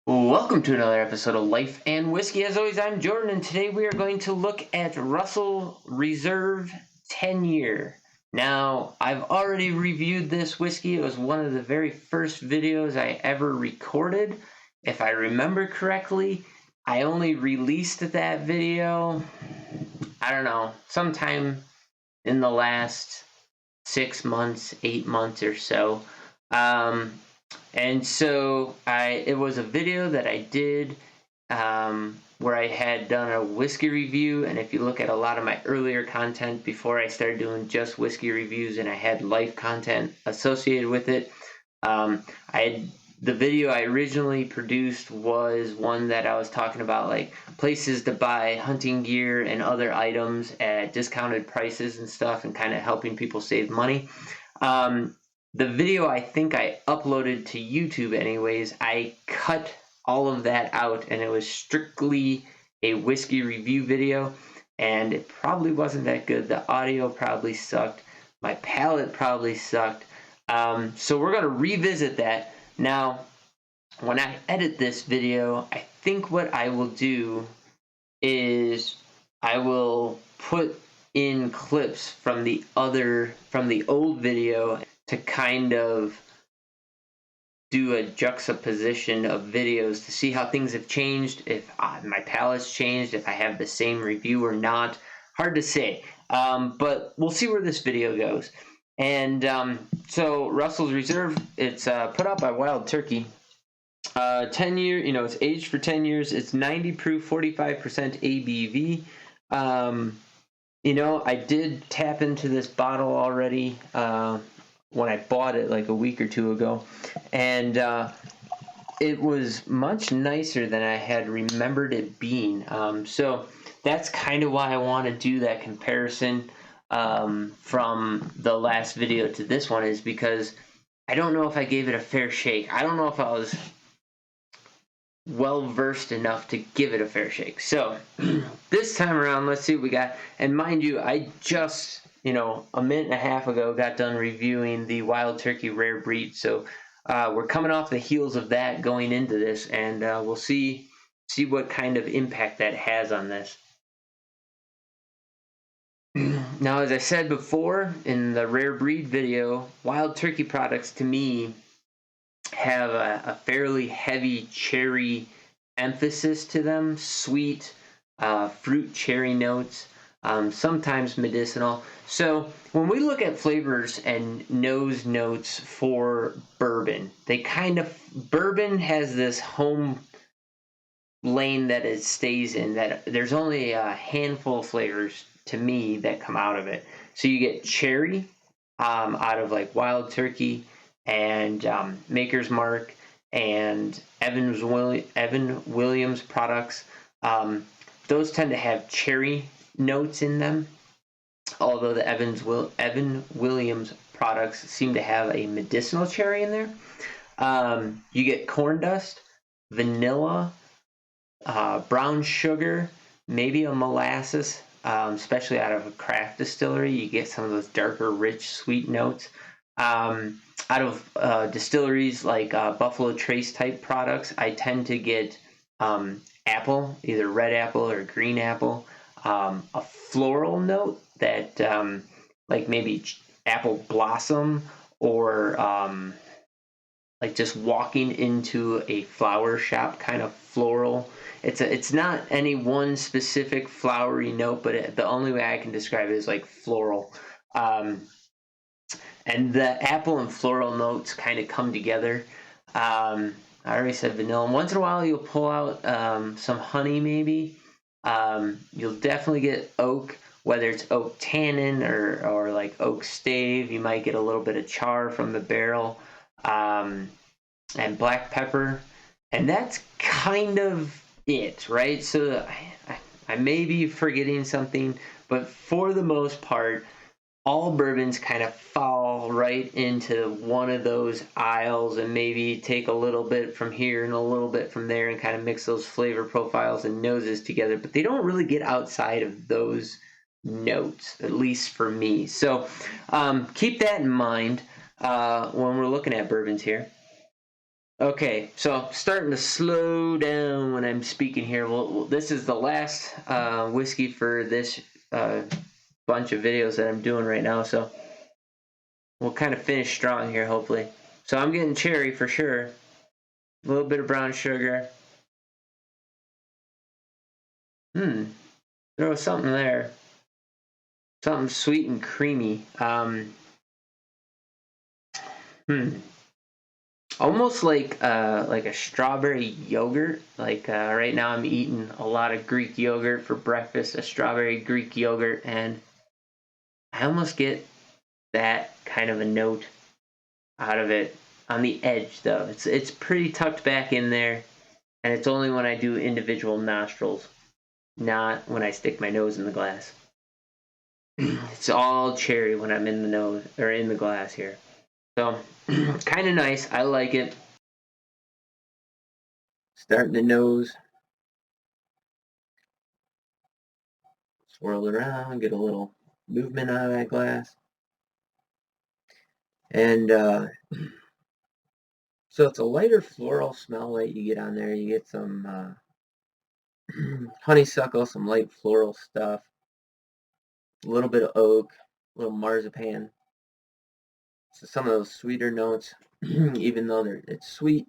Welcome to another episode of Life and Whiskey. As always, I'm Jordan, and today we are going to look at Russell Reserve 10-Year. Now, I've already reviewed this whiskey. It was one of the very first videos I ever recorded. If I remember correctly, I only released that video, I don't know, sometime in the last 6 months, 8 months or so. And so it was a video that I did where I had done a whiskey review, and if you look at a lot of my earlier content before I started doing just whiskey reviews and I had life content associated with it, the video I originally produced was one that I was talking about like places to buy hunting gear and other items at discounted prices and stuff, and kind of helping people save money. The video I think I uploaded to YouTube anyways, I cut all of that out and it was strictly a whiskey review video, and it probably wasn't that good. The audio probably sucked. My palate probably sucked. So we're going to revisit that. Now, when I edit this video, I think what I will do is I will put in clips from the old video to kind of do a juxtaposition of videos to see how things have changed, if my palate's changed, if I have the same review or not. Hard to say, but we'll see where this video goes. And so Russell's Reserve, it's put out by Wild Turkey. 10-year, it's aged for 10 years. It's 90 proof, 45% ABV. I did tap into this bottle already when I bought it like a week or two ago, and it was much nicer than I had remembered it being. So that's kind of why I want to do that comparison from the last video to this one, is because I don't know if I gave it a fair shake. I don't know if I was well versed enough to give it a fair shake. So this time around, let's see what we got. And mind you, I just a minute and a half ago got done reviewing the Wild Turkey Rare Breed, so we're coming off the heels of that going into this, and we'll see what kind of impact that has on this. Now, as I said before in the Rare Breed video, Wild Turkey products to me have a fairly heavy cherry emphasis to them, sweet fruit cherry notes. Sometimes medicinal. So when we look at flavors and nose notes for bourbon, bourbon has this home lane that it stays in, that there's only a handful of flavors to me that come out of it. So you get cherry out of like Wild Turkey and Maker's Mark and Evan Williams products. Those tend to have cherry notes in them, although the Evan Williams products seem to have a medicinal cherry in there. You get corn dust, vanilla, brown sugar, maybe a molasses, especially out of a craft distillery. You get some of those darker, rich, sweet notes. Out of distilleries like Buffalo Trace type products, I tend to get apple, either red apple or green apple. A floral note that like maybe apple blossom, or like just walking into a flower shop kind of floral. It's not any one specific flowery note, but the only way I can describe it is like floral. And the apple and floral notes kind of come together. I already said vanilla. Once in a while you'll pull out some honey maybe. You'll definitely get oak, whether it's oak tannin or like oak stave. You might get a little bit of char from the barrel, and black pepper, and that's kind of it, right? So I may be forgetting something, but for the most part, all bourbons kind of fall right into one of those aisles, and maybe take a little bit from here and a little bit from there and kind of mix those flavor profiles and noses together, but they don't really get outside of those notes, at least for me. So keep that in mind when we're looking at bourbons here. Okay, so starting to slow down when I'm speaking here. Well, this is the last whiskey for this bunch of videos that I'm doing right now, so we'll kind of finish strong here, hopefully. So I'm getting cherry for sure. A little bit of brown sugar. There was something there. Something sweet and creamy. Almost like a strawberry yogurt. Like right now I'm eating a lot of Greek yogurt for breakfast, a strawberry Greek yogurt, and I almost get that kind of a note out of it on the edge though. It's pretty tucked back in there, and it's only when I do individual nostrils, not when I stick my nose in the glass. It's all cherry when I'm in the nose or in the glass here. So kind of nice. I like it. Starting the nose. Swirl it around, get a little movement out of that glass. And so it's a lighter floral smell that you get on there. You get some honeysuckle, some light floral stuff, a little bit of oak, a little marzipan. So some of those sweeter notes, even though it's sweet,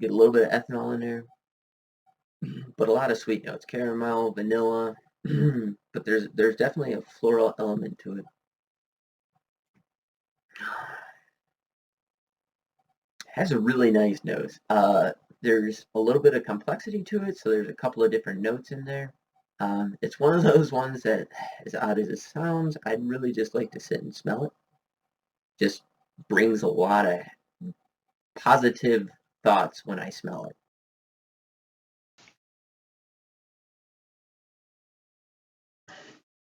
get a little bit of ethanol in there, but a lot of sweet notes, caramel, vanilla, but there's definitely a floral element to it. Has a really nice nose. There's a little bit of complexity to it, so there's a couple of different notes in there. It's one of those ones that, as odd as it sounds, I'd really just like to sit and smell it. Just brings a lot of positive thoughts when I smell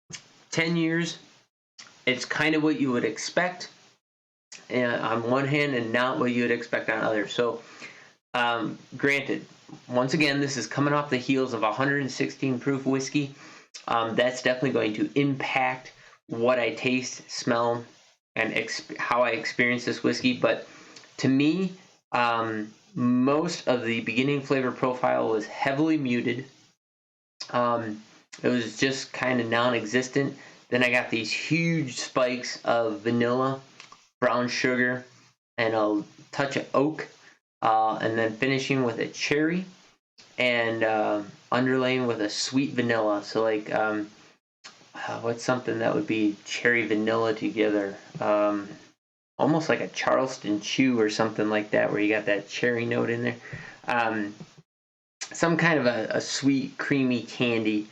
it. "10 years, it's kind of what you would expect on one hand and not what you would expect on others. So, granted, once again, this is coming off the heels of 116 proof whiskey. That's definitely going to impact what I taste, smell, and how I experience this whiskey. But to me, most of the beginning flavor profile was heavily muted. It was just kind of non-existent. Then I got these huge spikes of vanilla, brown sugar, and a touch of oak, and then finishing with a cherry, and underlaying with a sweet vanilla. So like, what's something that would be cherry vanilla together? Almost like a Charleston Chew or something like that, where you got that cherry note in there. Some kind of a sweet, creamy candy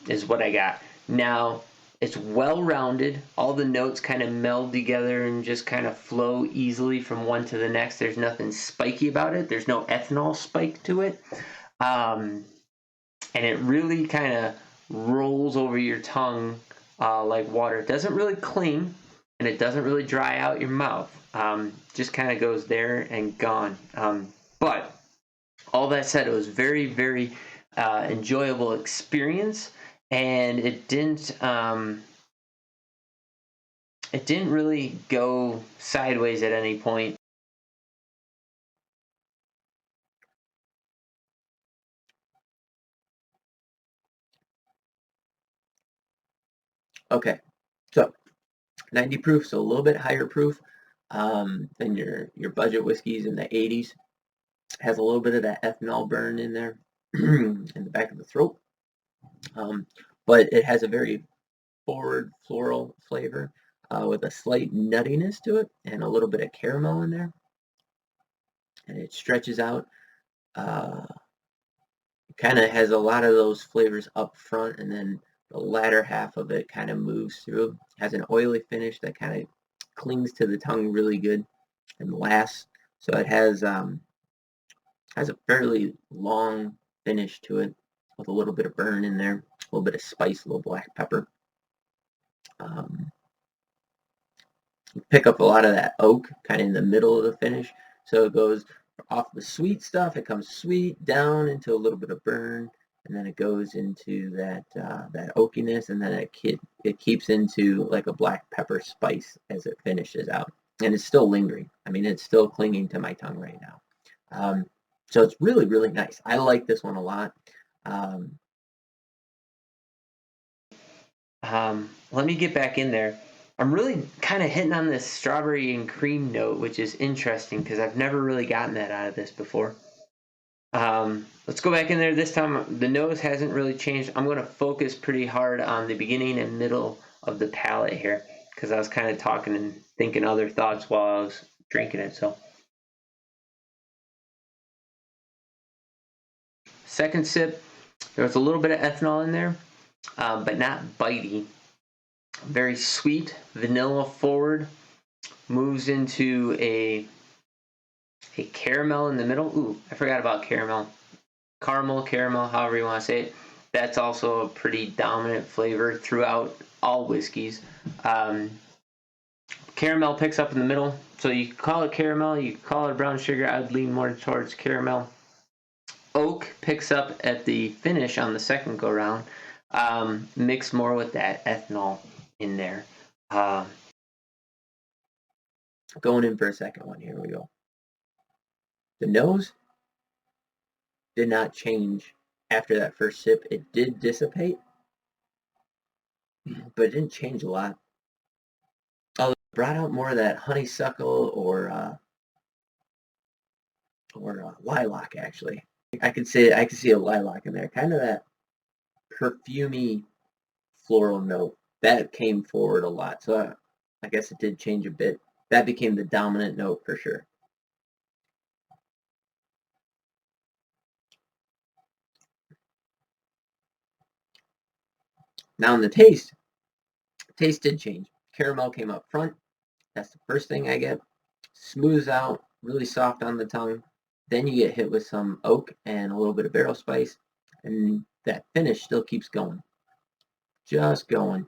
is what I got. Now, it's well-rounded. All the notes kind of meld together and just kind of flow easily from one to the next. There's nothing spiky about it. There's no ethanol spike to it. And it really kind of rolls over your tongue like water. It doesn't really cling, and it doesn't really dry out your mouth. Just kind of goes there and gone. But all that said, it was very, very enjoyable experience, and it didn't really go sideways at any point. Okay, so 90 proof, so a little bit higher proof than your budget whiskeys in the 80s. Has a little bit of that ethanol burn in there in the back of the throat, but it has a very forward floral flavor with a slight nuttiness to it and a little bit of caramel in there, and it stretches out. Kind of has a lot of those flavors up front, and then the latter half of it kind of moves through. Has an oily finish that kind of clings to the tongue really good and lasts. So it has a fairly long finish to it with a little bit of burn in there, a little bit of spice, a little black pepper. Pick up a lot of that oak kind of in the middle of the finish. So it goes off the sweet stuff, it comes sweet down into a little bit of burn, and then it goes into that oakiness, and then it keeps into like a black pepper spice as it finishes out. and it's still lingering. I mean, it's still clinging to my tongue right now. So it's really, really nice. I like this one a lot. Let me get back in there. I'm really kind of hitting on this strawberry and cream note, which is interesting because I've never really gotten that out of this before. Let's go back in there. This time the nose hasn't really changed. I'm going to focus pretty hard on the beginning and middle of the palate here because I was kind of talking and thinking other thoughts while I was drinking it. So second sip, there was a little bit of ethanol in there, but not bitey. Very sweet, vanilla forward, moves into a caramel in the middle. Ooh, I forgot about caramel. Caramel, however you want to say it. That's also a pretty dominant flavor throughout all whiskeys. Caramel picks up in the middle, so you can call it caramel, you can call it brown sugar. I'd lean more towards caramel. Oak picks up at the finish on the second go round. Mix more with that ethanol in there. Going in for a second one. Here we go. The nose did not change after that first sip. It did dissipate, but it didn't change a lot. Although it brought out more of that honeysuckle or lilac. Actually, I could see a lilac in there. Kind of that perfumey floral note that came forward a lot. So I guess it did change a bit. That became the dominant note for sure. Now in the taste did change. Caramel came up front. That's the first thing I get. Smooths out, really soft on the tongue. Then you get hit with some oak and a little bit of barrel spice, and that finish still keeps going. Just going.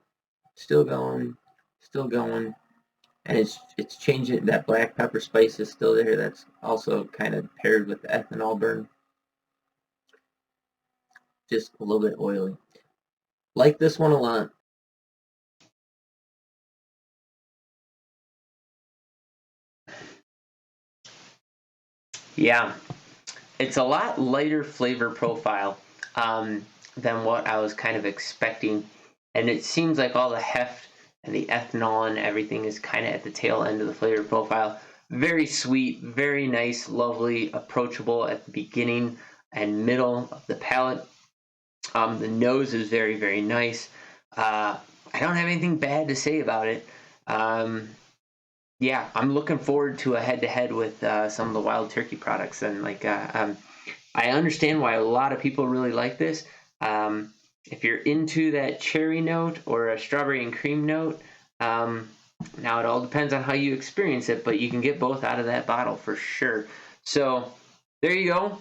Still going. Still going. And it's changing. That black pepper spice is still there. That's also kind of paired with the ethanol burn. Just a little bit oily. Like this one a lot. Yeah, it's a lot lighter flavor profile than what I was kind of expecting. And it seems like all the heft and the ethanol and everything is kind of at the tail end of the flavor profile. Very sweet, very nice, lovely, approachable at the beginning and middle of the palate. The nose is very, very nice. I don't have anything bad to say about it. Yeah, I'm looking forward to a head-to-head with some of the Wild Turkey products, and I understand why a lot of people really like this. If you're into that cherry note or a strawberry and cream note, now it all depends on how you experience it, but you can get both out of that bottle for sure. So there you go.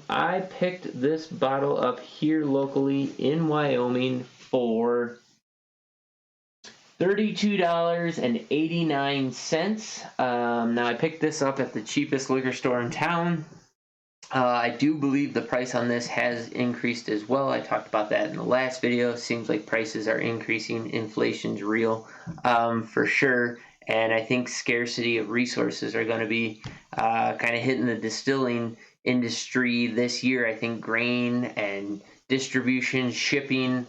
I picked this bottle up here locally in Wyoming for $32.89. Now I picked this up at the cheapest liquor store in town. I do believe the price on this has increased as well. I talked about that in the last video. Seems like prices are increasing. Inflation's real for sure. And I think scarcity of resources are going to be kind of hitting the distilling industry this year. I think grain and distribution, shipping,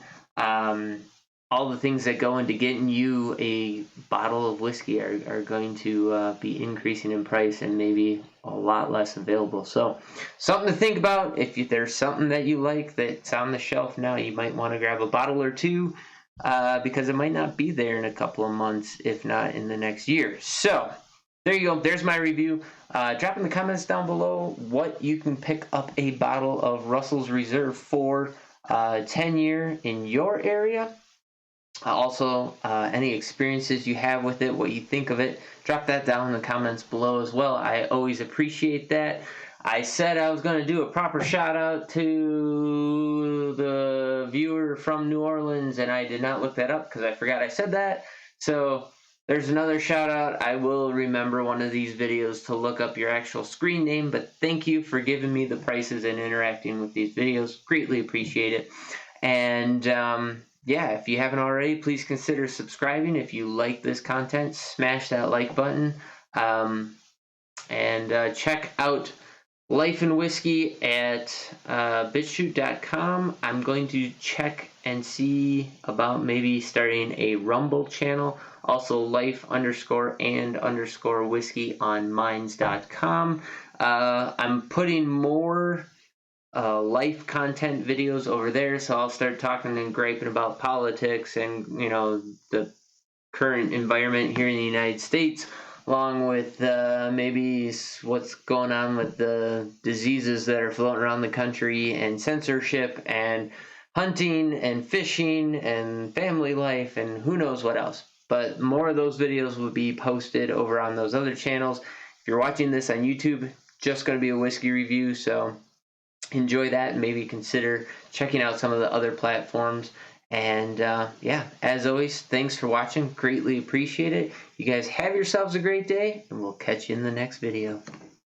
all the things that go into getting you a bottle of whiskey are going to be increasing in price and maybe a lot less available. So something to think about. If there's something that you like that's on the shelf now, you might want to grab a bottle or two because it might not be there in a couple of months, if not in the next year. So there you go. There's my review. Drop in the comments down below what you can pick up a bottle of Russell's Reserve for 10-year in your area. Also, any experiences you have with it, what you think of it, drop that down in the comments below as well. I always appreciate that. I said I was going to do a proper shout out to the viewer from New Orleans, and I did not look that up because I forgot I said that. So there's another shout out. I will remember one of these videos to look up your actual screen name, but thank you for giving me the prices and interacting with these videos. Greatly appreciate it. And yeah, if you haven't already, please consider subscribing. If you like this content, smash that like button. And check out Life and Whiskey at bitchute.com. I'm going to check and see about maybe starting a Rumble channel. Also, life_and_whiskey on minds.com. I'm putting more life content videos over there, so I'll start talking and griping about politics and, the current environment here in the United States, along with maybe what's going on with the diseases that are floating around the country, and censorship, and hunting, and fishing, and family life, and who knows what else. But more of those videos will be posted over on those other channels. If you're watching this on YouTube, just going to be a whiskey review, so enjoy that and maybe consider checking out some of the other platforms. And yeah, as always, thanks for watching. Greatly appreciate it. You guys have yourselves a great day, and we'll catch you in the next video.